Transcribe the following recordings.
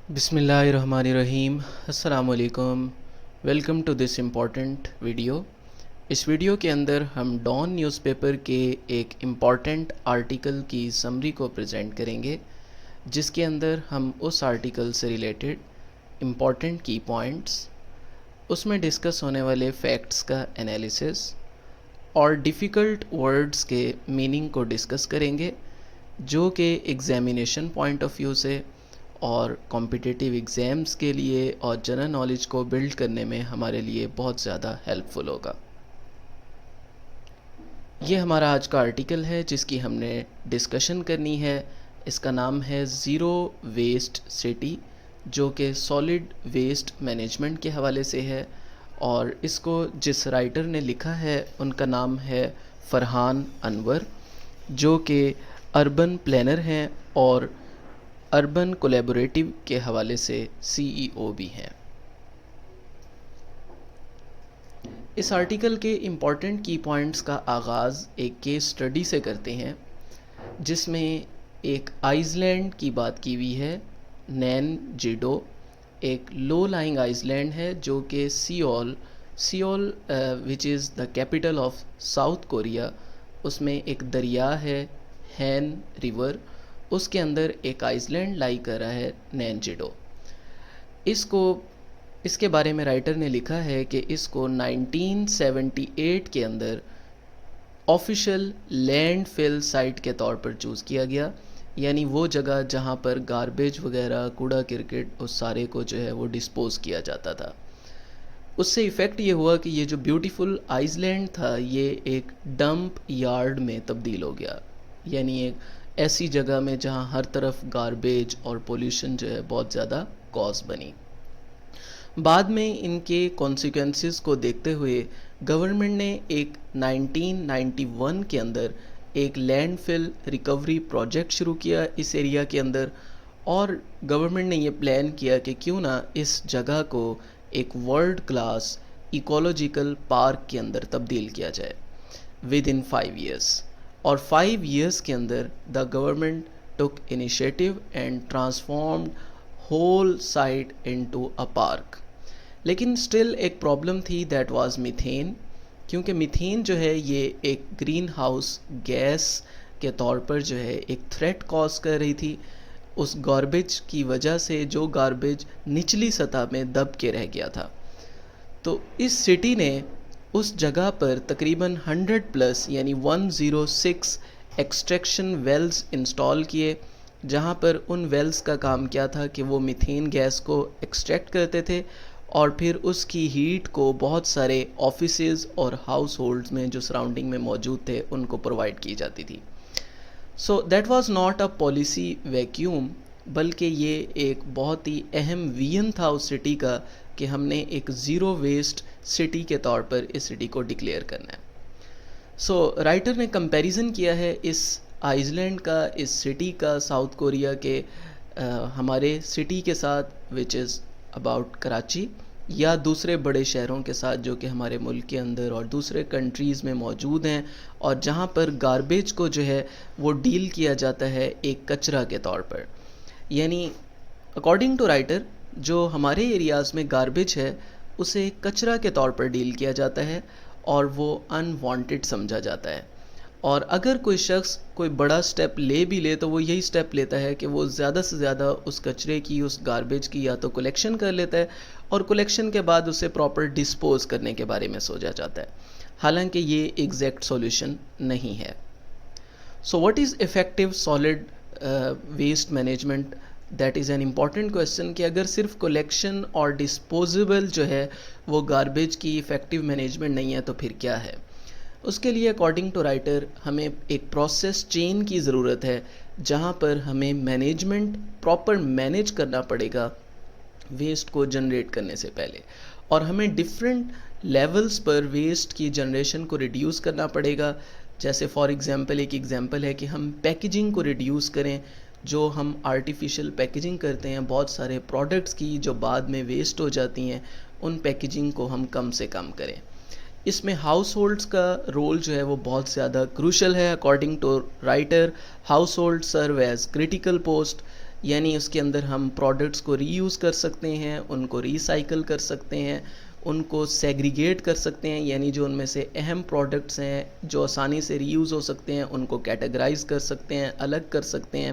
بسم اللہ الرحمن الرحیم. السلام علیکم. Welcome to this important video. اس ویڈیو کے اندر ہم ڈان نیوز پیپر کے ایک امپورٹنٹ آرٹیکل کی سمری کو پریزنٹ کریں گے، جس کے اندر ہم اس آرٹیکل سے ریلیٹڈ امپورٹنٹ کی پوائنٹس، اس میں ڈسکس ہونے والے فیکٹس کا انالیسس اور ڈیفیکلٹ ورڈز کے میننگ کو ڈسکس کریں گے، جو کہ ایگزامینیشن پوائنٹ آف ویو سے اور کمپٹیٹیو ایگزامز کے لیے اور جنرل نالج کو بلڈ کرنے میں ہمارے لیے بہت زیادہ ہیلپ فل ہوگا. یہ ہمارا آج کا آرٹیکل ہے جس کی ہم نے ڈسکشن کرنی ہے. اس کا نام ہے زیرو ویسٹ سٹی، جو کہ سالڈ ویسٹ مینجمنٹ کے حوالے سے ہے، اور اس کو جس رائٹر نے لکھا ہے ان کا نام ہے فرحان انور، جو کہ اربن پلانر ہیں اور اربن کولیبوریٹیو کے حوالے سے CEO بھی ہیں. اس آرٹیکل کے امپورٹنٹ کی پوائنٹس کا آغاز ایک کیس اسٹڈی سے کرتے ہیں، جس میں ایک آئس لینڈ کی بات کی ہوئی ہے. نین جیڈو ایک لو لائنگ آئس لینڈ ہے جو کہ Seoul which is the capital of South Korea, اس میں ایک دریا ہے ہین ریور، اس کے اندر ایک آئس لینڈ لائی کر رہا ہے نین جیڈو. اس کے بارے میں رائٹر نے لکھا ہے کہ اس کو 1978 کے اندر آفیشیل لینڈ فل سائٹ کے طور پر چوز کیا گیا، یعنی وہ جگہ جہاں پر گاربیج وغیرہ، کوڑا کرکٹ، اس سارے کو جو ہے وہ ڈسپوز کیا جاتا تھا. اس سے ایفیکٹ یہ ہوا کہ یہ جو بیوٹیفل آئس لینڈ تھا یہ ایک ڈمپ یارڈ میں تبدیل ہو گیا، یعنی ایک ایسی جگہ میں جہاں ہر طرف گاربیج اور پولیوشن جو ہے بہت زیادہ کاز بنی. بعد میں ان کے کانسیکوینسز کو دیکھتے ہوئے گورنمنٹ نے ایک 1991 کے اندر ایک لینڈ فل ریکوری پروجیکٹ شروع کیا اس ایریا کے اندر، اور گورنمنٹ نے یہ پلان کیا کہ کیوں نہ اس جگہ کو ایک ورلڈ کلاس ایکولوجیکل پارک کے اندر تبدیل کیا جائے ود ان 5 ایئرس. اور 5 ایئرس کے اندر the government took initiative and transformed whole site into a park. لیکن سٹل ایک پرابلم تھی، دیٹ واز میتھین، کیونکہ میتھین جو ہے یہ ایک گرین ہاؤس گیس کے طور پر جو ہے ایک تھریٹ کاز کر رہی تھی اس گاربیج کی وجہ سے، جو گاربیج نچلی سطح میں دب کے رہ گیا تھا. تو اس سٹی نے اس جگہ پر تقریباً 100+ یعنی 106 ایکسٹریکشن ویلز انسٹال کیے، جہاں پر ان ویلز کا کام کیا تھا کہ وہ میتھین گیس کو ایکسٹریکٹ کرتے تھے اور پھر اس کی ہیٹ کو بہت سارے آفیسز اور ہاؤس ہولڈز میں جو سراؤنڈنگ میں موجود تھے ان کو پرووائڈ کی جاتی تھی. So that was not a policy vacuum, بلکہ یہ ایک بہت ہی اہم ویژن تھا اس سٹی کا کہ ہم نے ایک زیرو ویسٹ سٹی کے طور پر اس سٹی کو ڈکلیئر کرنا ہے. سو رائٹر نے کمپیریزن کیا ہے اس آئس لینڈ کا، اس سٹی کا، ساؤتھ کوریا کے ہمارے سٹی کے ساتھ وچ از اباؤٹ کراچی، یا دوسرے بڑے شہروں کے ساتھ جو کہ ہمارے ملک کے اندر اور دوسرے کنٹریز میں موجود ہیں، اور جہاں پر گاربیج کو جو ہے وہ ڈیل کیا جاتا ہے ایک کچرا کے طور پر. یعنی اکارڈنگ ٹو رائٹر جو ہمارے ایریاز میں گاربیج ہے اسے کچرا کے طور پر ڈیل کیا جاتا ہے اور وہ ان وانٹڈ سمجھا جاتا ہے. اور اگر کوئی شخص کوئی بڑا سٹیپ لے بھی لے تو وہ یہی سٹیپ لیتا ہے کہ وہ زیادہ سے زیادہ اس کچرے کی، اس گاربیج کی یا تو کلیکشن کر لیتا ہے، اور کلیکشن کے بعد اسے پراپر ڈسپوز کرنے کے بارے میں سوچا جاتا ہے، حالانکہ یہ ایگزیکٹ سولوشن نہیں ہے. So what is effective solid waste management? That is an important question کہ اگر صرف کلیکشن اور ڈسپوزیبل جو ہے وہ گاربیج کی افیکٹو مینجمنٹ نہیں ہے تو پھر کیا ہے؟ اس کے لیے اکارڈنگ ٹو رائٹر ہمیں ایک پروسیس چین کی ضرورت ہے، جہاں پر ہمیں مینجمنٹ پراپر مینیج کرنا پڑے گا ویسٹ کو جنریٹ کرنے سے پہلے، اور ہمیں ڈفرینٹ لیولز پر ویسٹ کی جنریشن کو ریڈیوس کرنا پڑے گا. جیسے فار ایگزامپل ایک ایگزامپل ہے کہ ہم پیکیجنگ کو ریڈیوس کریں، جو ہم آرٹیفیشل پیکیجنگ کرتے ہیں بہت سارے پروڈکٹس کی جو بعد میں ویسٹ ہو جاتی ہیں، ان پیکیجنگ کو ہم کم سے کم کریں. اس میں ہاؤس ہولڈز کا رول جو ہے وہ بہت زیادہ کروشل ہے. According to writer household serve as critical post. یعنی اس کے اندر ہم پروڈکٹس کو ری یوز کر سکتے ہیں، ان کو ریسائیکل کر سکتے ہیں، ان کو سیگریگیٹ کر سکتے ہیں، یعنی جو ان میں سے اہم پروڈکٹس ہیں جو آسانی سے ری یوز ہو سکتے ہیں ان کو کیٹیگرائز کر سکتے ہیں، الگ کر سکتے ہیں،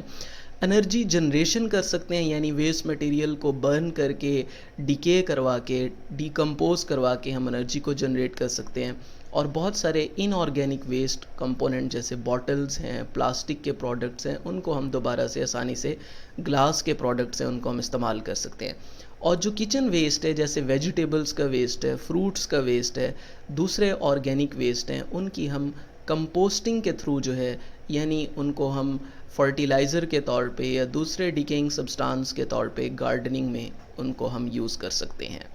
انرجی جنریشن کر سکتے ہیں، یعنی ویسٹ مٹیریل کو برن کر کے ڈیکے کروا کے ڈیکمپوز کروا کے ہم انرجی کو جنریٹ کر سکتے ہیں، اور بہت سارے ان آرگینک ویسٹ کمپوننٹ جیسے باٹلز ہیں، پلاسٹک کے پروڈکٹس ہیں، ان کو ہم دوبارہ سے آسانی سے گلاس کے پروڈکٹس ہیں ان کو ہم استعمال کر سکتے ہیں۔ اور جو کچن ویسٹ ہے جیسے ویجیٹیبلز کا ویسٹ ہے، فروٹس کا ویسٹ ہے، دوسرے آرگینک ویسٹ ہیں، ان کی ہم کمپوسٹنگ کے تھرو جو ہے، یعنی ان کو ہم فرٹیلائزر کے طور پہ یا دوسرے ڈیکینگ سبسٹانس کے طور پہ گارڈننگ میں ان کو ہم یوز کر سکتے ہیں۔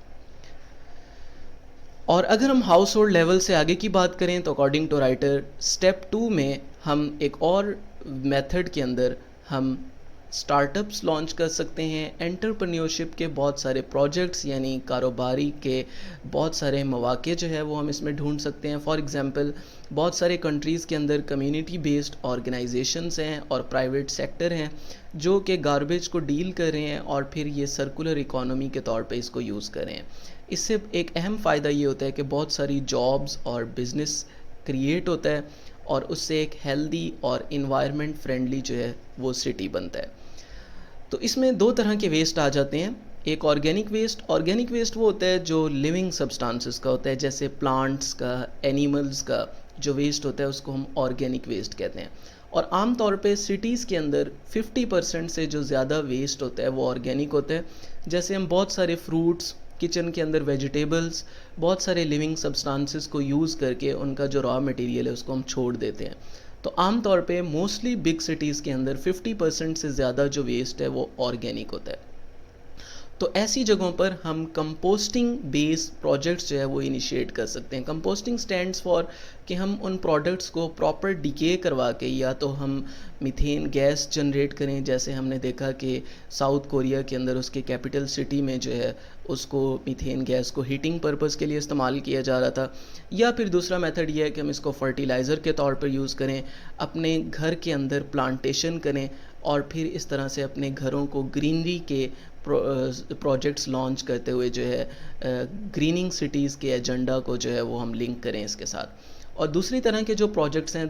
اور اگر ہم ہاؤس ہولڈ لیول سے آگے کی بات کریں تو اکارڈنگ ٹو رائٹر اسٹیپ 2 میں ہم ایک اور میتھڈ کے اندر ہم سٹارٹ اپس لانچ کر سکتے ہیں، انٹرپرینیورشپ کے بہت سارے پروجیکٹس یعنی کاروباری کے بہت سارے مواقع جو ہے وہ ہم اس میں ڈھونڈ سکتے ہیں۔ فار ایگزامپل بہت سارے کنٹریز کے اندر کمیونٹی بیسڈ آرگنائزیشنز ہیں اور پرائیویٹ سیکٹر ہیں جو کہ گاربیج کو ڈیل کر رہے ہیں اور پھر یہ سرکولر اکانومی کے طور پہ اس کو یوز کر رہے ہیں۔ اس سے ایک اہم فائدہ یہ ہوتا ہے کہ بہت ساری جابز اور بزنس کریٹ ہوتا ہے اور اس سے ایک ہیلدی اور انوائرمنٹ فرینڈلی جو ہے وہ سٹی بنتا ہے۔ تو اس میں دو طرح کے ویسٹ آ جاتے ہیں، ایک آرگینک ویسٹ وہ ہوتا ہے جو لیونگ سبسٹانسز کا ہوتا ہے، جیسے پلانٹس کا، اینیملز کا جو ویسٹ ہوتا ہے اس کو ہم آرگینک ویسٹ کہتے ہیں، اور عام طور پہ سٹیز کے اندر 50% سے جو زیادہ ویسٹ ہوتا ہے وہ آرگینک ہوتا ہے، جیسے ہم بہت سارے فروٹس، کچن کے اندر ویجیٹیبلز، بہت سارے لیونگ سبسٹانسز کو یوز کر کے ان کا جو را مٹیریل ہے اس کو ہم چھوڑ دیتے ہیں۔ تو عام طور پہ موسٹلی بگ سٹیز کے اندر 50% سے زیادہ جو ویسٹ ہے وہ آرگینک ہوتا ہے۔ تو ایسی جگہوں پر ہم کمپوسٹنگ بیس پروجیکٹس جو ہے وہ انیشیٹ کر سکتے ہیں۔ کمپوسٹنگ سٹینڈز فار کہ ہم ان پروڈکٹس کو پراپر ڈیکے کروا کے یا تو ہم میتھین گیس جنریٹ کریں، جیسے ہم نے دیکھا کہ ساؤتھ کوریا کے اندر اس کے کیپٹل سٹی میں جو ہے اس کو میتھین گیس کو ہیٹنگ پرپز کے لیے استعمال کیا جا رہا تھا، یا پھر دوسرا میتھڈ یہ ہے کہ ہم اس کو فرٹیلائزر کے طور پر یوز کریں، اپنے گھر کے اندر پلانٹیشن کریں اور پھر اس طرح سے اپنے گھروں کو گرینری کے پروجیکٹس لانچ کرتے ہوئے جو ہے گریننگ سٹیز کے ایجنڈا کو جو ہے وہ ہم لنک کریں اس کے ساتھ۔ اور دوسری طرح کے جو پروڈکٹس ہیں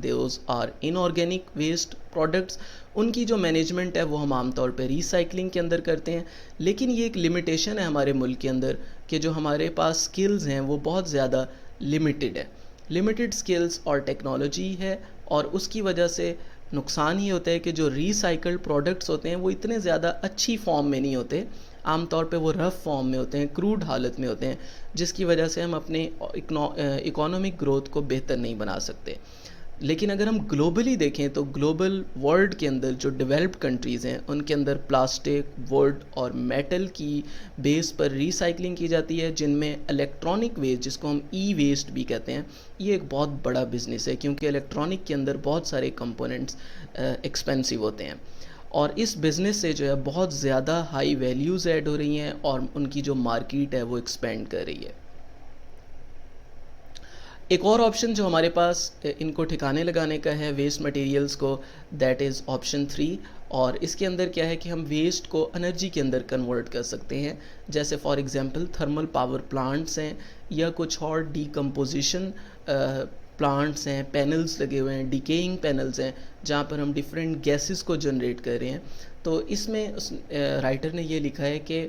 those are in organic waste products, ان کی جو مینجمنٹ ہے وہ ہم عام طور پہ ریسائکلنگ کے اندر کرتے ہیں، لیکن یہ ایک لمیٹیشن ہے ہمارے ملک کے اندر کہ جو ہمارے پاس سکلز ہیں وہ بہت زیادہ لمیٹڈ ہے، لمیٹڈ سکلز اور ٹیکنالوجی ہے، اور اس کی وجہ سے نقصان یہ ہوتا ہے کہ جو ریسائیکلڈ پروڈکٹس ہوتے ہیں وہ اتنے زیادہ اچھی فارم میں نہیں ہوتے، عام طور پہ وہ رف فارم میں ہوتے ہیں، کروڈ حالت میں ہوتے ہیں، جس کی وجہ سے ہم اپنے اکانومک گروتھ کو بہتر نہیں بنا سکتے۔ لیکن اگر ہم گلوبلی دیکھیں تو گلوبل ورلڈ کے اندر جو ڈیولپڈ کنٹریز ہیں ان کے اندر پلاسٹک، ووڈ اور میٹل کی بیس پر ریسائکلنگ کی جاتی ہے، جن میں الیکٹرانک ویسٹ جس کو ہم ای ویسٹ بھی کہتے ہیں، یہ ایک بہت بڑا بزنس ہے کیونکہ الیکٹرانک کے اندر بہت سارے کمپوننٹس ایکسپینسو ہوتے ہیں، اور اس بزنس سے جو ہے بہت زیادہ ہائی ویلیوز ایڈ ہو رہی ہیں اور ان کی جو مارکیٹ ہے وہ ایکسپینڈ کر رہی ہے۔ ایک اور آپشن جو ہمارے پاس ان کو ٹھکانے لگانے کا ہے ویسٹ مٹیریلز کو، دیٹ از آپشن 3، اور اس کے اندر کیا ہے کہ ہم ویسٹ کو انرجی کے اندر کنورٹ کر سکتے ہیں، جیسے for example thermal power plants ہیں یا کچھ اور ڈی کمپوزیشن پلانٹس ہیں، پینلز لگے ہوئے ہیں، ڈیکیئنگ پینلز ہیں جہاں پر ہم ڈیفرنٹ گیسز کو جنریٹ کر رہے ہیں۔ تو اس میں رائٹر نے یہ لکھا ہے کہ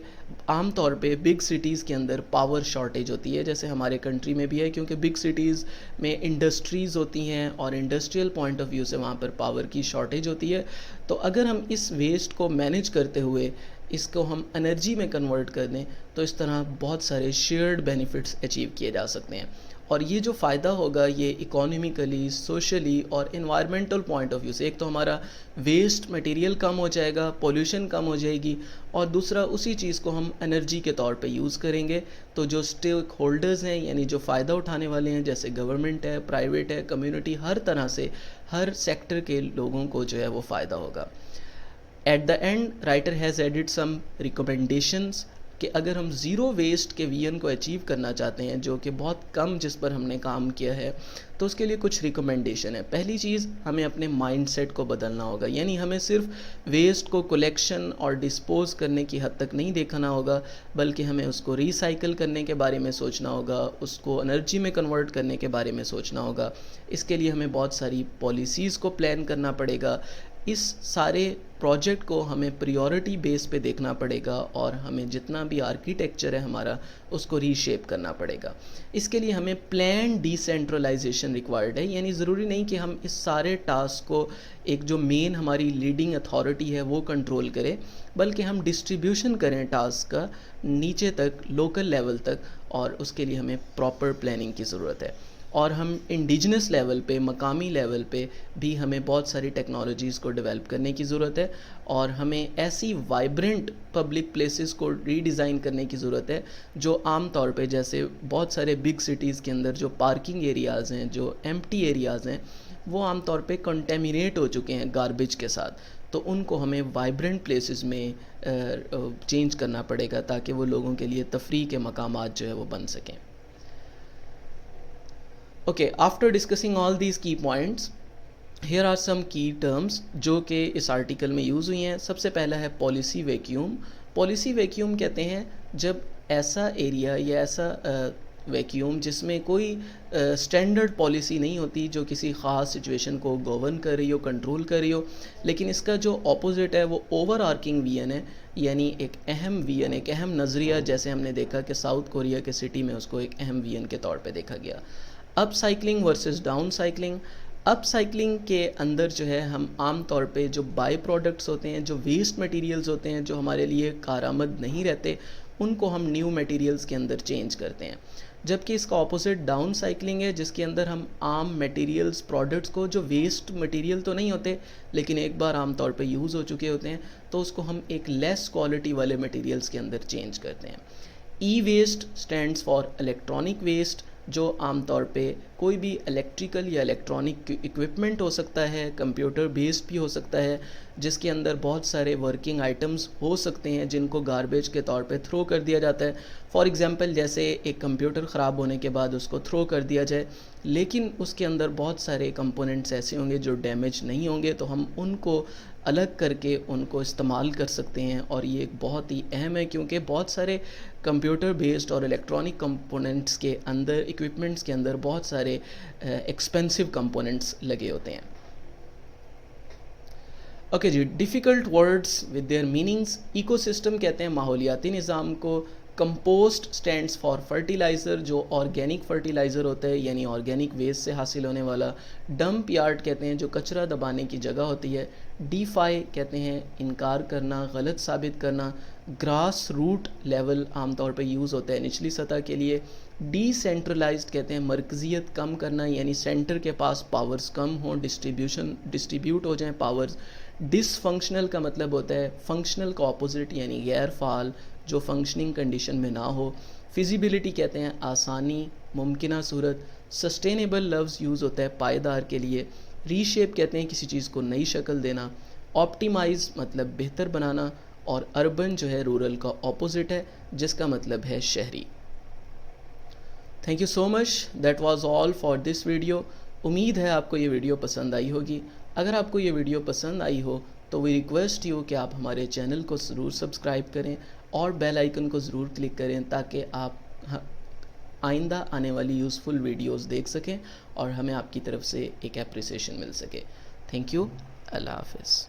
عام طور پہ بگ سٹیز کے اندر پاور شارٹیج ہوتی ہے، جیسے ہمارے کنٹری میں بھی ہے، کیونکہ بگ سٹیز میں انڈسٹریز ہوتی ہیں اور انڈسٹریل پوائنٹ آف ویو سے وہاں پر پاور کی شارٹیج ہوتی ہے۔ تو اگر ہم اس ویسٹ کو مینیج کرتے ہوئے اس کو ہم انرجی میں کنورٹ کر دیں تو اس طرح بہت سارے شیئرڈ بینیفٹس اچیو کیے جا سکتے ہیں، اور یہ جو فائدہ ہوگا یہ اکانومیکلی، سوشلی اور انوائرمنٹل پوائنٹ آف ویو سے، ایک تو ہمارا ویسٹ مٹیریل کم ہو جائے گا، پولیوشن کم ہو جائے گی، اور دوسرا اسی چیز کو ہم انرجی کے طور پہ یوز کریں گے، تو جو اسٹیک ہولڈرز ہیں یعنی جو فائدہ اٹھانے والے ہیں جیسے گورنمنٹ ہے، پرائیویٹ ہے، کمیونٹی، ہر طرح سے ہر سیکٹر کے لوگوں کو جو ہے وہ فائدہ ہوگا۔ At the end writer has added some recommendations کہ اگر ہم زیرو ویسٹ کے وی این کو اچیو کرنا چاہتے ہیں، جو کہ بہت کم جس پر ہم نے کام کیا ہے، تو اس کے لیے کچھ ریکمنڈیشن ہے. پہلی چیز، ہمیں اپنے مائنڈ سیٹ کو بدلنا ہوگا. یعنی ہمیں صرف ویسٹ کو کلیکشن اور ڈسپوز کرنے کی حد تک نہیں دیکھنا ہوگا، بلکہ ہمیں اس کو ریسائیکل کرنے کے بارے میں سوچنا ہوگا، اس کو انرجی میں کنورٹ کرنے کے بارے میں سوچنا ہوگا. اس کے لیے ہمیں بہت ساری پالیسیز کو پلان کرنا پڑے گا. اس سارے پروجیکٹ کو ہمیں پریورٹی بیس پہ دیکھنا پڑے گا، اور ہمیں جتنا بھی آرکیٹیکچر ہے ہمارا، اس کو ری شیپ کرنا پڑے گا. اس کے لیے ہمیں پلان ڈی سینٹرلائزیشن ریکوائرڈ ہے. یعنی ضروری نہیں کہ ہم اس سارے ٹاسک کو ایک جو مین ہماری لیڈنگ اتھارٹی ہے وہ کنٹرول کرے، بلکہ ہم ڈسٹریبیوشن کریں ٹاسک کا نیچے تک، لوکل لیول تک، اور اس کے لیے ہمیں پراپر پلاننگ کی ضرورت ہے. اور ہم انڈیجنس لیول پہ، مقامی لیول پہ بھی ہمیں بہت ساری ٹیکنالوجیز کو ڈیولپ کرنے کی ضرورت ہے، اور ہمیں ایسی وائبرنٹ پبلک پلیسز کو ری ڈیزائن کرنے کی ضرورت ہے جو عام طور پہ، جیسے بہت سارے بگ سٹیز کے اندر جو پارکنگ ایریاز ہیں، جو ایمپٹی ایریاز ہیں، وہ عام طور پہ کنٹیمینیٹ ہو چکے ہیں گاربیج کے ساتھ. تو ان کو ہمیں وائبرنٹ پلیسز میں چینج کرنا پڑے گا تاکہ وہ لوگوں کے لیے تفریح کے مقامات جو ہے وہ بن سکیں. Okay, after discussing all these key points, here are some key terms جو کہ اس آرٹیکل میں یوز ہوئی ہیں. سب سے پہلا ہے پالیسی ویکیوم. پالیسی ویکیوم کہتے ہیں جب ایسا ایریا یا ایسا ویکیوم جس میں کوئی اسٹینڈرڈ پالیسی نہیں ہوتی جو کسی خاص سچویشن کو گورن کر رہی ہو، کنٹرول کر رہی ہو، لیکن اس کا جو اپوزٹ ہے وہ اوور آرکنگ وی این ہے. یعنی ایک اہم وی این، ایک اہم نظریہ، جیسے ہم نے دیکھا کہ ساؤتھ کوریا کے سٹی میں اس کو ایک اہم وی این کے طور پہ دیکھا گیا. اپ سائیکلنگ ورسز ڈاؤن سائیکلنگ. اپ سائیکلنگ کے اندر جو ہے ہم عام طور پہ جو بائی پروڈکٹس ہوتے ہیں، جو ویسٹ مٹیریلز ہوتے ہیں، جو ہمارے لیے کارآمد نہیں رہتے، ان کو ہم نیو مٹیریلز کے اندر چینج کرتے ہیں. جبکہ اس کا اپوزٹ ڈاؤن سائیکلنگ ہے، جس کے اندر ہم عام مٹیریلز، پروڈکٹس کو جو ویسٹ مٹیریل تو نہیں ہوتے لیکن ایک بار عام طور پہ یوز ہو چکے ہوتے ہیں، تو اس کو ہم ایک لیس کوالٹی والے مٹیریلز کے اندر چینج کرتے ہیں. E waste stands for electronic waste, جو عام طور پہ کوئی بھی الیکٹریکل یا الیکٹرانک ایکوپمنٹ ہو سکتا ہے، کمپیوٹر بیسڈ بھی ہو سکتا ہے، جس کے اندر بہت سارے ورکنگ آئٹمز ہو سکتے ہیں جن کو گاربیج کے طور پہ تھرو کر دیا جاتا ہے. فار ایگزامپل، جیسے ایک کمپیوٹر خراب ہونے کے بعد اس کو تھرو کر دیا جائے، لیکن اس کے اندر بہت سارے کمپوننٹس ایسے ہوں گے جو ڈیمیج نہیں ہوں گے، تو ہم ان کو الگ کر کے ان کو استعمال کر سکتے ہیں. اور یہ ایک بہت ہی اہم ہے، کیونکہ بہت سارے کمپیوٹر بیسڈ اور الیکٹرانک کمپوننٹس کے اندر، ایکوپمنٹس کے اندر بہت سارے ایکسپینسو کمپوننٹس لگے ہوتے ہیں. اوکے جی، difficult words with their meanings. Ecosystem کہتے ہیں ماحولیاتی نظام کو. کمپوسٹ اسٹینڈس فار فرٹیلائزر، جو آرگینک فرٹیلائزر ہوتا ہے، یعنی آرگینک ویسٹ سے حاصل ہونے والا. ڈمپ یارڈ کہتے ہیں جو کچرا دبانے کی جگہ ہوتی ہے. ڈیفائی کہتے ہیں انکار کرنا، غلط ثابت کرنا. گراس روٹ لیول عام طور پہ یوز ہوتا ہے نچلی سطح کے لیے. ڈی سینٹرلائزڈ کہتے ہیں مرکزیت کم کرنا، یعنی سینٹر کے پاس پاورز کم ہوں، ڈسٹریبیوٹ ہو جائیں پاورز. ڈس فنکشنل کا مطلب ہوتا ہے فنکشنل کا اپوزٹ، یعنی غیر فعال، جو فنکشننگ کنڈیشن میں نہ ہو. فیزیبلٹی کہتے ہیں آسانی، ممکنہ صورت. سسٹینیبل لفظ یوز ہوتا ہے پائیدار کے لیے. ری شیپ کہتے ہیں کسی چیز کو نئی شکل دینا. آپٹیمائز مطلب بہتر بنانا. اور اربن جو ہے رورل کا اپوزٹ ہے، جس کا مطلب ہے شہری. Thank you so much. That was all for this video. امید ہے آپ کو یہ ویڈیو پسند آئی ہوگی. اگر آپ کو یہ ویڈیو پسند آئی ہو تو وی ریکویسٹ یو کہ آپ ہمارے چینل کو ضرور سبسکرائب کریں اور بیل آئیکن کو ضرور کلک کریں، تاکہ آپ آئندہ آنے والی یوزفل ویڈیوز دیکھ سکیں اور ہمیں آپ کی طرف سے ایک اپریسیشن مل سکے. Thank you. اللہ حافظ.